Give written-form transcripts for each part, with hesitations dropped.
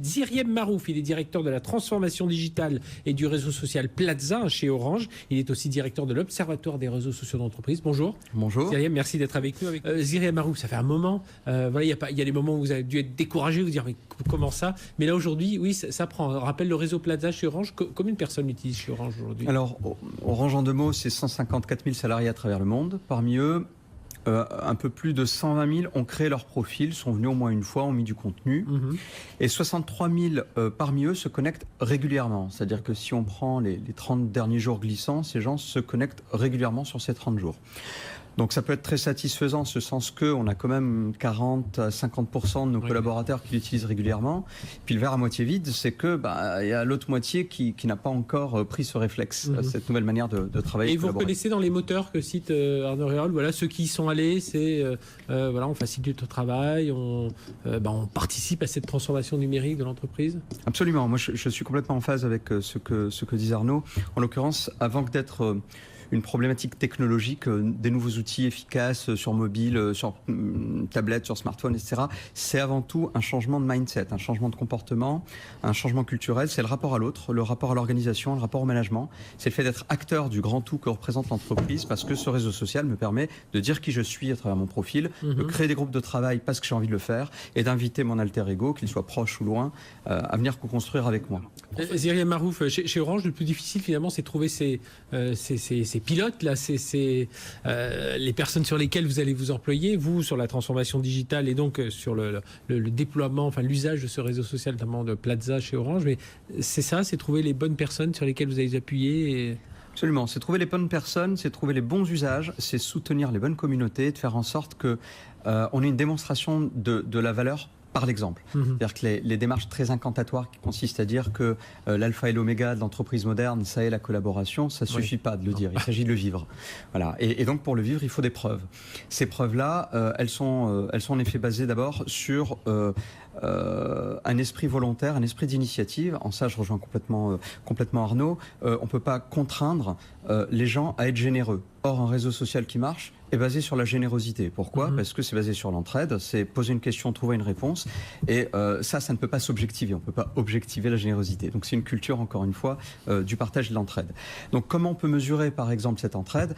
Ziriem Marouf, il est directeur de la transformation digitale et du réseau social Plaza chez Orange. Il est aussi directeur de l'Observatoire des réseaux sociaux d'entreprise. Bonjour. Bonjour. Ziriem, merci d'être avec nous. Ziriem Marouf, ça fait un moment. Voilà, il y a des moments où vous avez dû être découragé, vous dire mais comment ça? Mais là aujourd'hui, oui, ça prend. On rappelle le réseau Plaza chez Orange. Combien de personnes l'utilisent chez Orange aujourd'hui? Alors, Orange en 2 mots, c'est 154 000 salariés à travers le monde. Parmi eux, un peu plus de 120 000 ont créé leur profil, sont venus au moins une fois, ont mis du contenu. Et 63 000 parmi eux se connectent régulièrement. C'est-à-dire que si on prend les 30 derniers jours glissants, ces gens se connectent régulièrement sur ces 30 jours. Donc ça peut être très satisfaisant en ce sens qu'on a quand même 40 à 50% de nos collaborateurs qui l'utilisent régulièrement. Puis le verre à moitié vide, c'est que y a l'autre moitié qui n'a pas encore pris ce réflexe, cette nouvelle manière de travailler. Et vous reconnaissez dans les moteurs que cite Arnaud Réal, voilà, ceux qui y sont allés, c'est voilà, on facilite le travail, on participe à cette transformation numérique de l'entreprise? Absolument, moi je suis complètement en phase avec ce que dit Arnaud. En l'occurrence, avant que d'être une problématique technologique, des nouveaux outils efficaces sur mobile, sur tablette, sur smartphone, etc. C'est avant tout un changement de mindset, un changement de comportement, un changement culturel. C'est le rapport à l'autre, le rapport à l'organisation, le rapport au management. C'est le fait d'être acteur du grand tout que représente l'entreprise, parce que ce réseau social me permet de dire qui je suis à travers mon profil, de créer des groupes de travail parce que j'ai envie de le faire, et d'inviter mon alter ego, qu'il soit proche ou loin, à venir co-construire avec moi. Ziriem Marouf, chez Orange, le plus difficile finalement, c'est de trouver ces pilotes, là, c'est les personnes sur lesquelles vous allez vous employer, vous, sur la transformation digitale et donc sur le déploiement, enfin l'usage de ce réseau social, notamment de Plaza chez Orange. Mais c'est ça, c'est trouver les bonnes personnes sur lesquelles vous allez vous appuyer Absolument, c'est trouver les bonnes personnes, c'est trouver les bons usages, c'est soutenir les bonnes communautés, de faire en sorte que on ait une démonstration de la valeur par l'exemple. C'est-à-dire que les démarches très incantatoires qui consistent à dire que l'alpha et l'oméga de l'entreprise moderne, ça est la collaboration, ça ne suffit pas de le dire, il s'agit de le vivre. Voilà. Et donc pour le vivre, il faut des preuves. Ces preuves-là, elles sont en effet basées d'abord sur un esprit volontaire, un esprit d'initiative. En ça, je rejoins complètement Arnaud. On ne peut pas contraindre les gens à être généreux. Or, un réseau social qui marche est basé sur la générosité. Pourquoi? Parce que c'est basé sur l'entraide, c'est poser une question, trouver une réponse. Et ça ne peut pas s'objectiver. On ne peut pas objectiver la générosité. Donc c'est une culture, encore une fois, du partage et de l'entraide. Donc comment on peut mesurer, par exemple, cette entraide?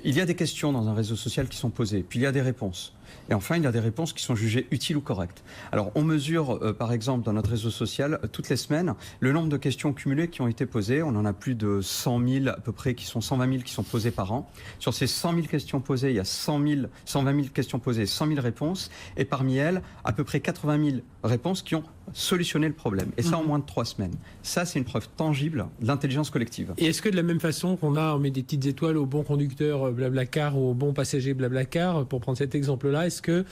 Il y a des questions dans un réseau social qui sont posées, puis il y a des réponses. Et enfin, il y a des réponses qui sont jugées utiles ou correctes. Alors, on mesure, par exemple, dans notre réseau social, toutes les semaines, le nombre de questions cumulées qui ont été posées. On en a plus de 100 000, à peu près, 120 000 qui sont posées par an. Sur ces 100 000 questions posées, il y a 120 000 questions posées, 100 000 réponses. Et parmi elles, à peu près 80 000 réponses qui ont solutionné le problème. Et ça en moins de 3 semaines. Ça, c'est une preuve tangible de l'intelligence collective. Et est-ce que de la même façon on met des petites étoiles au bon conducteur Blablacar ou au bon passager Blablacar, pour prendre cet exemple-là, est-ce que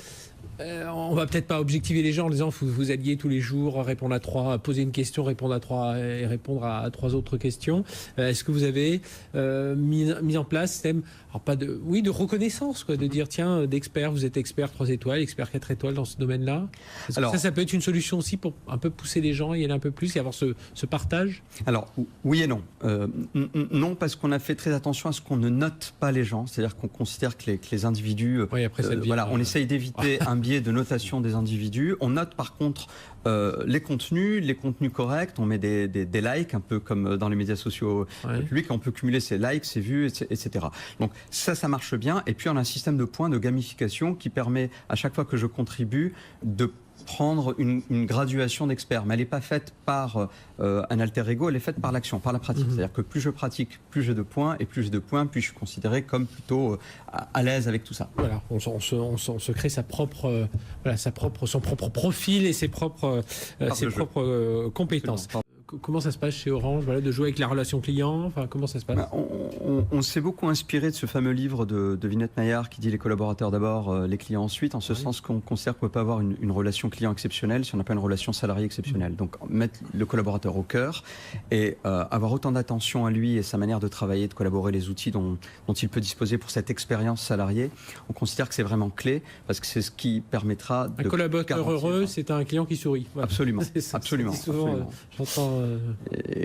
on va peut-être pas objectiver les gens en disant vous alliez tous les jours répondre à 3, poser une question, répondre à 3 et répondre à 3 autres questions. Est-ce que vous avez mis en place un système, alors pas de reconnaissance, quoi, de dire tiens, d'expert, vous êtes expert 3 étoiles, expert 4 étoiles dans ce domaine-là? Alors, ça peut être une solution aussi pour un peu pousser les gens, y aller un peu plus et avoir ce partage? Alors oui et non. Non, parce qu'on a fait très attention à ce qu'on ne note pas les gens, c'est-à-dire qu'on considère que les individus, on essaye d'éviter un biais de notation des individus. On note par contre les contenus corrects, on met des likes, un peu comme dans les médias sociaux publics, on peut cumuler ses likes, ses vues, etc. Donc ça marche bien. Et puis on a un système de points de gamification qui permet à chaque fois que je contribue de prendre une graduation d'expert, mais elle n'est pas faite par un alter ego, elle est faite par l'action, par la pratique. C'est-à-dire que plus je pratique, plus j'ai de points, et plus j'ai de points, plus je suis considéré comme plutôt à l'aise avec tout ça. Voilà, on se crée son propre profil et ses propres compétences. Comment ça se passe chez Orange, de jouer avec la relation client? Enfin, comment ça se passe? On s'est beaucoup inspiré de ce fameux livre de Vinette Maillard qui dit les collaborateurs d'abord, les clients ensuite, en ce sens qu'on considère qu'on ne peut pas avoir une relation client exceptionnelle si on n'a pas une relation salarié exceptionnelle. Donc mettre le collaborateur au cœur et avoir autant d'attention à lui et sa manière de travailler, de collaborer, les outils dont il peut disposer pour cette expérience salariée, on considère que c'est vraiment clé parce que c'est ce qui permettra de... Un collaborateur heureux, c'est un client qui sourit. Voilà. Absolument. Absolument. Souvent, j'entends...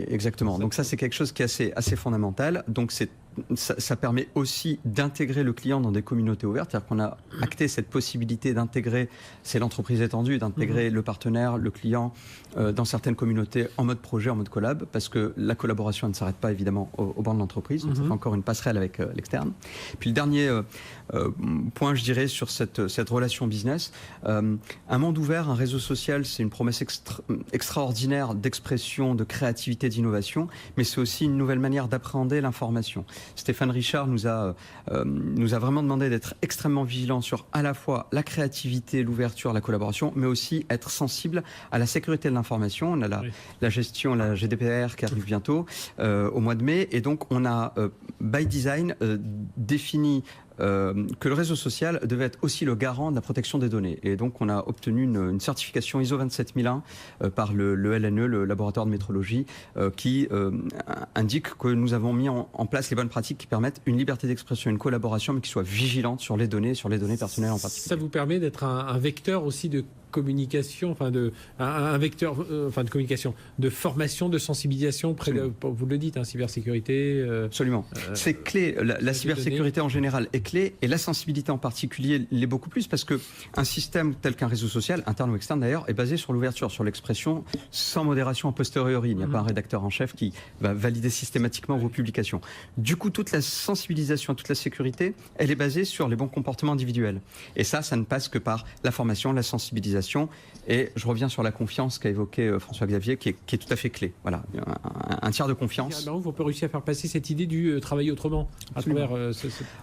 Exactement. Donc ça, c'est quelque chose qui est assez fondamental. Donc c'est ça permet aussi d'intégrer le client dans des communautés ouvertes. C'est-à-dire qu'on a acté cette possibilité d'intégrer, c'est l'entreprise étendue, d'intégrer le partenaire, le client dans certaines communautés en mode projet, en mode collab, parce que la collaboration ne s'arrête pas évidemment au banc de l'entreprise. Donc ça fait encore une passerelle avec l'externe. Puis le dernier point, je dirais, sur cette relation business, un monde ouvert, un réseau social, c'est une promesse extraordinaire d'expression, de créativité, d'innovation, mais c'est aussi une nouvelle manière d'appréhender l'information. Stéphane Richard nous a vraiment demandé d'être extrêmement vigilant sur à la fois la créativité, l'ouverture, la collaboration, mais aussi être sensible à la sécurité de l'information. On a la gestion, la GDPR qui arrive bientôt au mois de mai, et donc on a by design défini que le réseau social devait être aussi le garant de la protection des données. Et donc, on a obtenu une certification ISO 27001 par le LNE, le laboratoire de métrologie, qui indique que nous avons mis en place les bonnes pratiques qui permettent une liberté d'expression, une collaboration, mais qui soit vigilante sur les données personnelles en particulier. Ça vous permet d'être un vecteur aussi de communication, un vecteur de communication, de formation, de sensibilisation, vous le dites, cybersécurité. Absolument. C'est clé. La cybersécurité en général est clé, et la sensibilité en particulier l'est beaucoup plus, parce qu'un système tel qu'un réseau social, interne ou externe d'ailleurs, est basé sur l'ouverture, sur l'expression, sans modération a posteriori. Il n'y a pas un rédacteur en chef qui va valider systématiquement vos publications. Du coup, toute la sensibilisation, toute la sécurité, elle est basée sur les bons comportements individuels. Et ça ne passe que par la formation, la sensibilisation. Et je reviens sur la confiance qu'a évoqué François-Xavier, qui est tout à fait clé. Voilà, un tiers de confiance. On peut réussir à faire passer cette idée du travailler autrement à travers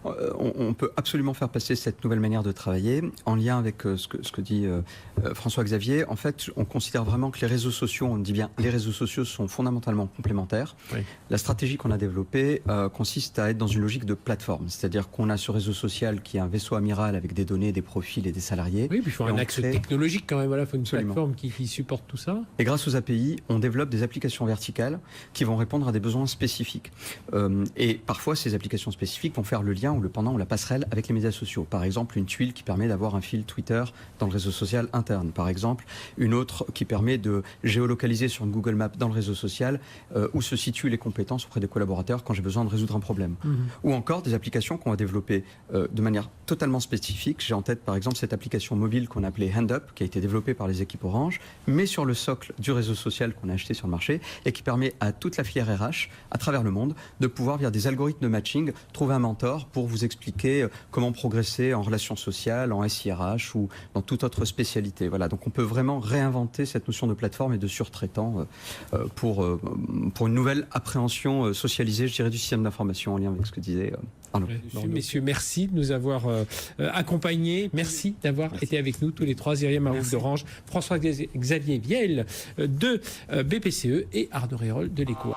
on peut absolument faire passer cette nouvelle manière de travailler en lien avec ce que dit François-Xavier. En fait, on considère vraiment que les réseaux sociaux, on dit bien les réseaux sociaux, sont fondamentalement complémentaires. Oui. La stratégie qu'on a développée consiste à être dans une logique de plateforme. C'est-à-dire qu'on a ce réseau social qui est un vaisseau amiral avec des données, des profils et des salariés. Oui, puis il faut un axe technologique quand même. Voilà, il faut une plateforme qui supporte tout ça. Et grâce aux API, on développe des applications verticales qui vont répondre à des besoins spécifiques. Et parfois, ces applications spécifiques vont faire le lien ou le pendant ou la passerelle avec les médias sociaux. Par exemple, une tuile qui permet d'avoir un fil Twitter dans le réseau social interne. Par exemple, une autre qui permet de géolocaliser sur une Google Maps dans le réseau social où se situent les compétences auprès des collaborateurs quand j'ai besoin de résoudre un problème. Ou encore des applications qu'on va développer de manière totalement spécifique. J'ai en tête par exemple cette application mobile qu'on a appelée HandUp, qui a été développée par les équipes Orange, mais sur le socle du réseau social qu'on a acheté sur le marché, et qui permet à toute la filière RH à travers le monde de pouvoir, via des algorithmes de matching, trouver un mentor pour vous expliquer comment progresser en relations sociales, en SIRH ou dans toute autre spécialité. Voilà, donc on peut vraiment réinventer cette notion de plateforme et de surtraitant pour une nouvelle appréhension socialisée, je dirais, du système d'information en lien avec ce que disait Arnaud. Messieurs, merci de nous avoir accompagnés. Merci d'avoir été avec nous tous les trois. Myriam Marouf d'Orange, François-Xavier Viel de BPCE et Arnaud Rérolle de l'Éco.